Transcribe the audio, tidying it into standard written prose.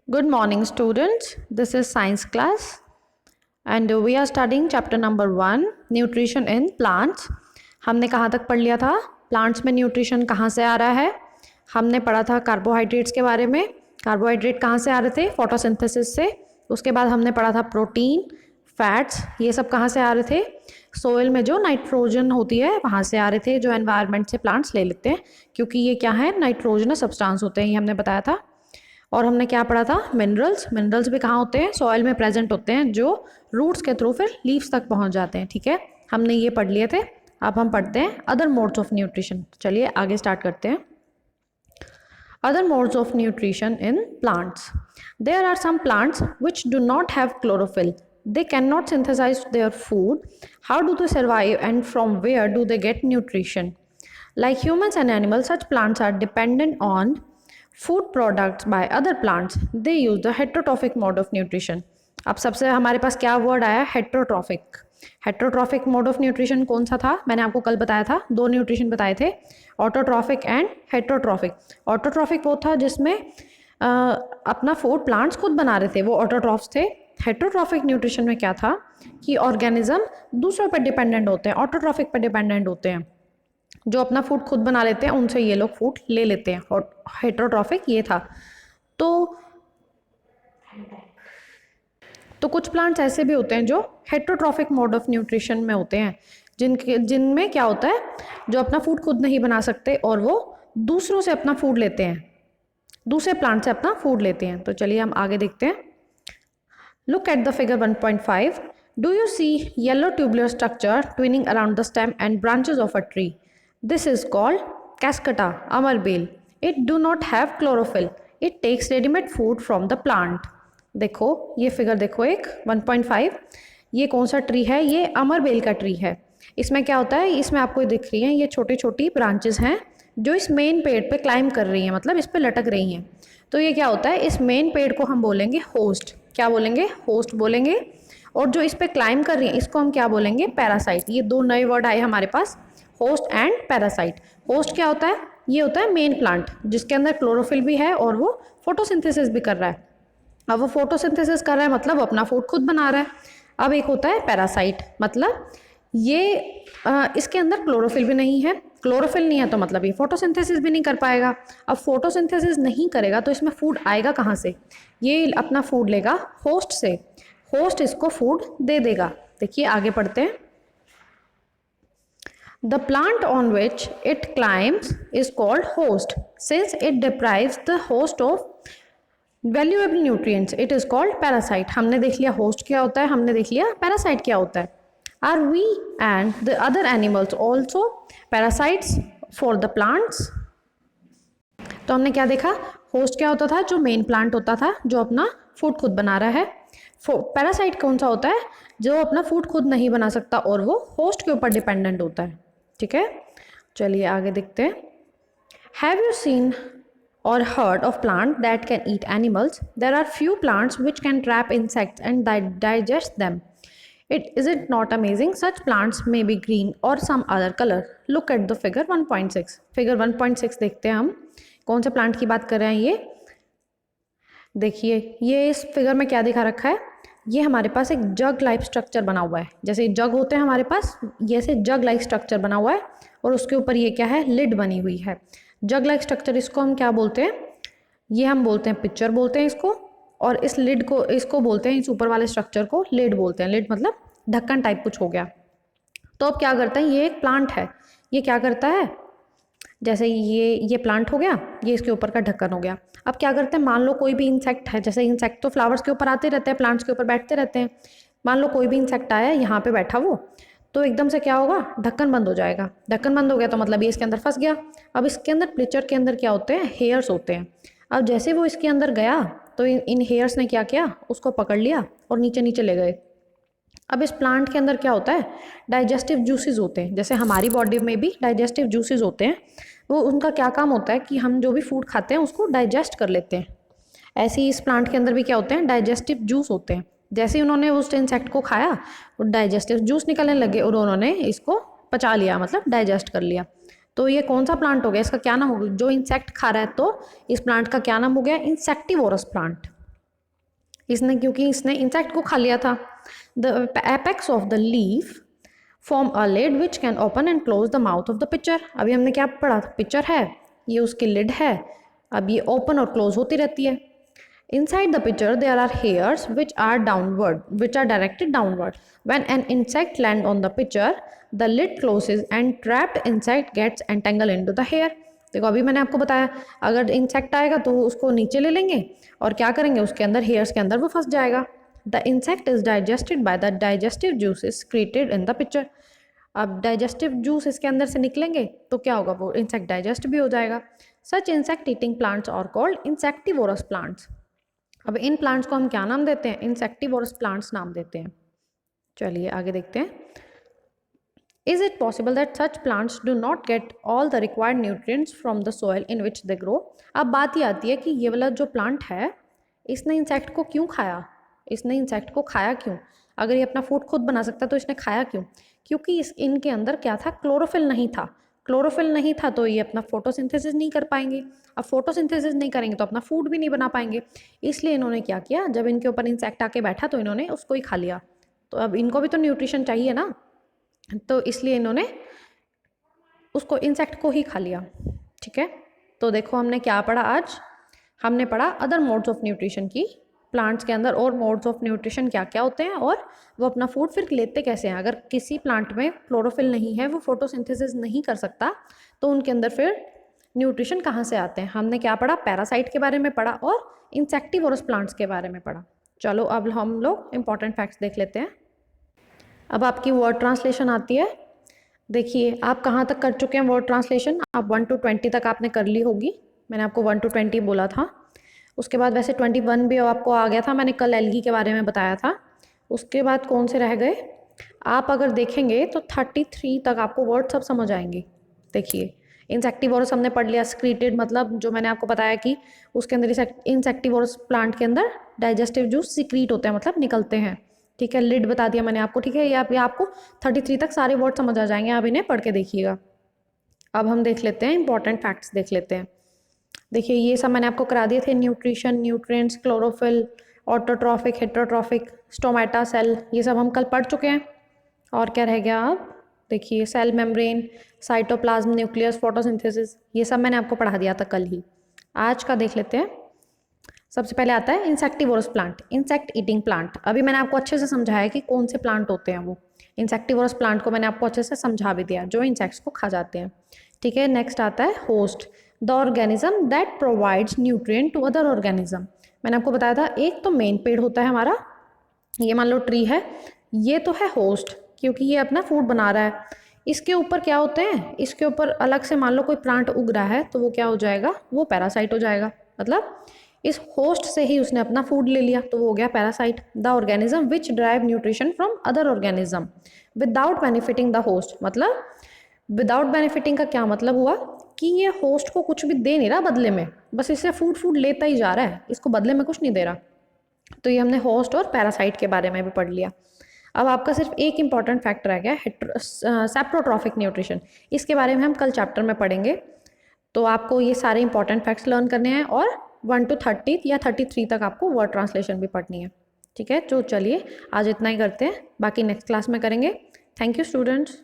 Good morning, students. This is science class, and we are studying chapter number 1, nutrition in plants. हमने कहाँ तक पढ़ लिया था? प्लांट्स में न्यूट्रिशन कहाँ से आ रहा है? हमने पढ़ा था कार्बोहाइड्रेट्स के बारे में. कार्बोहाइड्रेट कहाँ से आ रहे थे? फोटोसिंथेसिस से. उसके बाद हमने पढ़ा था प्रोटीन, फैट्स, ये सब कहाँ से आ रहे थे? सोइल में जो नाइट्रोजन होती है वहाँ से आ रहे थे, जो एनवायरनमेंट से प्लांट्स ले लेते हैं, क्योंकि ये क्या है, नाइट्रोजनस सब्सटेंस होते हैं, ये हमने बताया था. और हमने क्या पढ़ा था? मिनरल्स. मिनरल्स भी कहाँ होते हैं? सॉइल में प्रेजेंट होते हैं, जो रूट्स के थ्रू फिर लीव्स तक पहुँच जाते हैं. ठीक है, हमने ये पढ़ लिए थे. अब हम पढ़ते हैं अदर मोड्स ऑफ न्यूट्रिशन. चलिए आगे स्टार्ट करते हैं. Other modes of nutrition in plants. There are some plants which do not have chlorophyll. They cannot synthesize their food. How do they survive and from where do they get nutrition? Like humans and animals, such plants are dependent on food products by other plants. They use the heterotrophic mode of nutrition. अब सबसे हमारे पास क्या word आया? Heterotrophic. Heterotrophic mode of nutrition कौन सा था? मैंने आपको कल बताया था, 2 न्यूट्रिशन बताए थे, ऑटोट्रॉफिक एंड हेट्रोट्रॉफिक. ऑटोट्रॉफिक वो था जिसमें अपना फूड प्लांट्स खुद बना रहे थे, वो ऑटोट्रॉफ्स थे. हेट्रोट्रॉफिक न्यूट्रिशन में क्या था कि ऑर्गेनिज्म दूसरों पर डिपेंडेंट होते हैं, ऑटोट्रॉफिक पर डिपेंडेंट होते हैं. जो अपना फूड खुद बना लेते हैं उनसे ये लोग फूड ले लेते हैं. और हेट्रोट्रॉफिक ये था. तो कुछ प्लांट्स ऐसे भी होते हैं जो हेट्रोट्रॉफिक मोड ऑफ न्यूट्रिशन में होते हैं, जिनमें क्या होता है, जो अपना फूड खुद नहीं बना सकते और वो दूसरों से अपना फूड लेते हैं, दूसरे प्लांट से अपना फूड लेते हैं. तो चलिए हम आगे देखते हैं. Look at the figure 1.5. Do you see yellow tubular structure twining around the stem and branches of a tree? This is called cuscuta, अमरबेल. It do not have chlorophyll. It takes readymade food from the plant. देखो ये figure देखो, एक 1.5. ये कौन सा tree है? ये अमरबेल का ट्री है. इसमें क्या होता है, इसमें आपको दिख रही हैं ये छोटी छोटी ब्रांचेस हैं जो इस मेन पेड़ पे क्लाइंब कर रही हैं, मतलब इस पे लटक रही हैं. तो ये क्या होता है, इस मेन पेड़ को हम बोलेंगे होस्ट. क्या बोलेंगे? होस्ट बोलेंगे. और जो इस पे क्लाइंब कर रही हैं इसको हम क्या बोलेंगे? पैरासाइट. ये 2 नए वर्ड आए हमारे पास, होस्ट एंड पैरासाइट. होस्ट क्या होता है? ये होता है मेन प्लांट जिसके अंदर क्लोरोफिल भी है और वो फोटोसिंथेसिस भी कर रहा है. अब वो फोटोसिंथेसिस कर रहा है मतलब अपना फूड खुद बना रहा है. अब एक होता है पैरासाइट, मतलब ये इसके अंदर क्लोरोफिल भी नहीं है. क्लोरोफिल नहीं है तो मतलब ये फोटोसिंथेसिस भी नहीं कर पाएगा. अब फोटोसिंथेसिस नहीं करेगा तो इसमें फूड आएगा कहाँ से? ये अपना फूड लेगा होस्ट से. होस्ट इसको फूड दे देगा. देखिए आगे पढ़ते हैं. The plant on which it climbs is called host. Since it deprives the host of valuable nutrients, it is called parasite. हमने देख लिया host क्या होता है, हमने देख लिया parasite क्या होता है. Are we and the other animals also parasites for the plants? तो हमने क्या देखा? होस्ट क्या होता था? जो मेन प्लांट होता था, जो अपना फूड खुद बना रहा है. पैरासाइट कौन सा होता है? जो अपना फूड खुद नहीं बना सकता और वो होस्ट के ऊपर डिपेंडेंट होता है. ठीक है, चलिए आगे देखते हैं. Have you seen or heard of plant that can eat animals? There are few plants which can trap insects and digest them. Is it not amazing? Such plants may be green or some other color. Look at the figure 1.6. Figure 1.6 देखते हैं हम. कौन से plant की बात कर रहे हैं? ये देखिए, ये इस फिगर में क्या दिखा रखा है? ये हमारे पास एक जग लाइक स्ट्रक्चर बना हुआ है. जैसे जग होते हैं हमारे पास, जैसे जग लाइक स्ट्रक्चर बना हुआ है और उसके ऊपर ये क्या है? लिड बनी हुई है. जग लाइक स्ट्रक्चर, इसको हम क्या बोलते हैं? ये हम बोलते हैं पिक्चर बोलते हैं इसको. और इस लिड को, इसको बोलते हैं, इस ऊपर वाले स्ट्रक्चर को लिड बोलते हैं. लिड मतलब ढक्कन टाइप कुछ हो गया. तो अब क्या करता है? ये एक प्लांट है. ये क्या करता है? जैसे ये प्लांट हो गया, ये इसके ऊपर का ढक्कन हो गया. अब क्या करते हैं? मान लो कोई भी इंसेक्ट है, जैसे इंसेक्ट तो फ्लावर्स के ऊपर आते रहते हैं, प्लांट्स के ऊपर बैठते रहते हैं. मान लो कोई भी इंसेक्ट आया, यहाँ पे बैठा वो, तो एकदम से क्या होगा? ढक्कन बंद हो जाएगा. ढक्कन बंद हो गया तो मतलब ये इसके अंदर फंस गया. अब इसके अंदर, पिक्चर के अंदर क्या होते हैं? हेयर्स होते हैं. अब जैसे वो इसके अंदर गया तो इन हेयर्स ने क्या किया? उसको पकड़ लिया और नीचे नीचे ले गए. अब इस प्लांट के अंदर क्या होता है? डाइजेस्टिव जूसेस होते हैं. जैसे हमारी बॉडी में भी डाइजेस्टिव जूसेस होते हैं, वो उनका क्या काम होता है कि हम जो भी फूड खाते हैं उसको डाइजेस्ट कर लेते हैं. ऐसे ही इस प्लांट के अंदर भी क्या होते हैं? डाइजेस्टिव जूस होते हैं. जैसे ही उन्होंने उस इंसेक्ट को खाया और डाइजेस्टिव जूस निकलने लगे और उन्होंने इसको पचा लिया, मतलब डाइजेस्ट कर लिया. तो ये कौन सा प्लांट हो गया? इसका क्या नाम हो गया? जो इंसेक्ट खा रहा है, तो इस प्लांट का क्या नाम हो गया? Insectivorous plant. इसने क्योंकि इसने इंसेक्ट को खा लिया था। The apex of the leaf form a lid which can open and close the mouth of the picture. अभी हमने क्या पढ़ा, पिक्चर है, ये उसकी लिड है, अब ये ओपन और क्लोज होती रहती है। Inside the picture there are hairs which are directed downward. When an insect lands on the picture, the lid closes and trapped insect gets entangled into the hair. देखो अभी मैंने आपको बताया, अगर इंसेक्ट आएगा तो उसको नीचे ले लेंगे और क्या करेंगे, उसके अंदर हेयर्स के अंदर वो फंस जाएगा। The insect is digested by the digestive juices created in the picture. अब डाइजेस्टिव जूस इसके अंदर से निकलेंगे तो क्या होगा, वो इंसेक्ट डाइजेस्ट भी हो जाएगा। Such insect eating plants are called insectivorous plants. अब इन प्लांट्स को हम क्या नाम देते हैं, इंसेक्टिवोरस प्लांट्स नाम देते हैं। चलिए आगे देखते हैं। Is it possible that such plants do not get all the required nutrients from the soil in which they grow. अब बात ये आती है कि ये वाला जो प्लांट है, इसने इंसेक्ट को क्यों खाया, इसने इंसेक्ट को खाया क्यों? अगर ये अपना फूड खुद बना सकता तो इसने खाया क्यों? क्योंकि इनके अंदर क्या था, क्लोरोफिल नहीं था। क्लोरोफिल नहीं था तो ये अपना फोटोसिंथेसिस नहीं कर पाएंगे। अब फोटोसिंथेसिस नहीं करेंगे तो अपना फूड भी नहीं बना पाएंगे। इसलिए इन्होंने क्या किया, जब इनके ऊपर इंसेक्ट आके बैठा तो इन्होंने उसको ही खा लिया। तो अब इनको भी तो न्यूट्रिशन चाहिए ना, तो इसलिए इन्होंने उसको, इंसेक्ट को ही खा लिया। ठीक है, तो देखो हमने क्या पढ़ा आज, हमने पढ़ा अदर मोड्स ऑफ न्यूट्रिशन की, प्लांट्स के अंदर और मोड्स ऑफ न्यूट्रिशन क्या क्या होते हैं और वो अपना फूड फिर लेते कैसे हैं। अगर किसी प्लांट में क्लोरोफिल नहीं है, वो फोटोसिंथेसिस नहीं कर सकता, तो उनके अंदर फिर न्यूट्रिशन कहाँ से आते हैं। हमने क्या पढ़ा, पैरासाइट के बारे में पढ़ा और इंसेक्टिवोरस प्लांट्स के बारे में पढ़ा। चलो अब हम लोग इंपॉर्टेंट फैक्ट्स देख लेते हैं। अब आपकी वर्ड ट्रांसलेशन आती है। देखिए आप कहाँ तक कर चुके हैं वर्ड ट्रांसलेशन, आप 1 to 20 तक आपने कर ली होगी। मैंने आपको 1 to 20 बोला था। उसके बाद वैसे 21 भी आपको आ गया था, मैंने कल एल्गी के बारे में बताया था। उसके बाद कौन से रह गए, आप अगर देखेंगे तो 33 तक आपको वर्ड सब समझ आएंगे। देखिए इंसेक्टिवोरस हमने पढ़ लिया, सिक्रीटेड मतलब जो मैंने आपको बताया कि उसके अंदर इंसेक्टिवोरस प्लांट के अंदर डाइजेस्टिव जूस सिक्रीट होते हैं, मतलब निकलते हैं। ठीक है, लिड बता दिया मैंने आपको। ठीक है, ये आपको 33 तक सारे वर्ड समझ आ जाएंगे, आप इन्हें पढ़ के देखिएगा। अब हम देख लेते हैं इंपॉर्टेंट फैक्ट्स देख लेते हैं। देखिए ये सब मैंने आपको करा दिए थे, nutrition, nutrients, chlorophyll, autotrophic, heterotrophic, stomata cell, ये सब हम कल पढ़ चुके हैं। और क्या रह गया, अब देखिए cell membrane, cytoplasm, nucleus, photosynthesis, ये सब मैंने आपको पढ़ा दिया था कल ही। आज का देख लेते हैं। सबसे पहले आता है insectivorous plant, insect eating plant. अभी मैंने आपको अच्छे से समझाया कि कौन से प्लांट होते हैं वो। इंसेक्टिवोरस प्लांट को मैंने आपको अच्छे से समझा भी दिया, जो इंसेक्ट्स को खा जाते हैं। ठीक है, नेक्स्ट आता है host, the organism that provides nutrient to other organism. मैंने आपको बताया था एक तो मेन पेड़ होता है हमारा, ये मान लो ट्री है, ये तो है होस्ट क्योंकि ये अपना फूड बना रहा है। इसके ऊपर क्या होते हैं, इसके ऊपर अलग से मान लो कोई प्लांट उग रहा है तो वो क्या हो जाएगा, वो पैरासाइट हो जाएगा। मतलब इस होस्ट से ही उसने अपना फूड ले लिया तो वो हो गया parasite. The organism which drive nutrition from other organism without benefiting the host. मतलब विदाउट बेनिफिटिंग का क्या मतलब हुआ कि ये होस्ट को कुछ भी दे नहीं रहा बदले में, बस इससे फूड लेता ही जा रहा है, इसको बदले में कुछ नहीं दे रहा। तो ये हमने होस्ट और पैरासाइट के बारे में भी पढ़ लिया। अब आपका सिर्फ एक इंपॉर्टेंट फैक्टर रह गया, सेप्रोट्रॉफिक न्यूट्रिशन। इसके बारे में हम कल चैप्टर में पढ़ेंगे। तो आपको ये सारे इंपॉर्टेंट फैक्ट्स लर्न करने हैं और 1 to 30 या 33 तक आपको वर्ड ट्रांसलेशन भी पढ़नी है। ठीक है, तो चलिए आज इतना ही करते हैं, बाकी नेक्स्ट क्लास में करेंगे। Thank you students.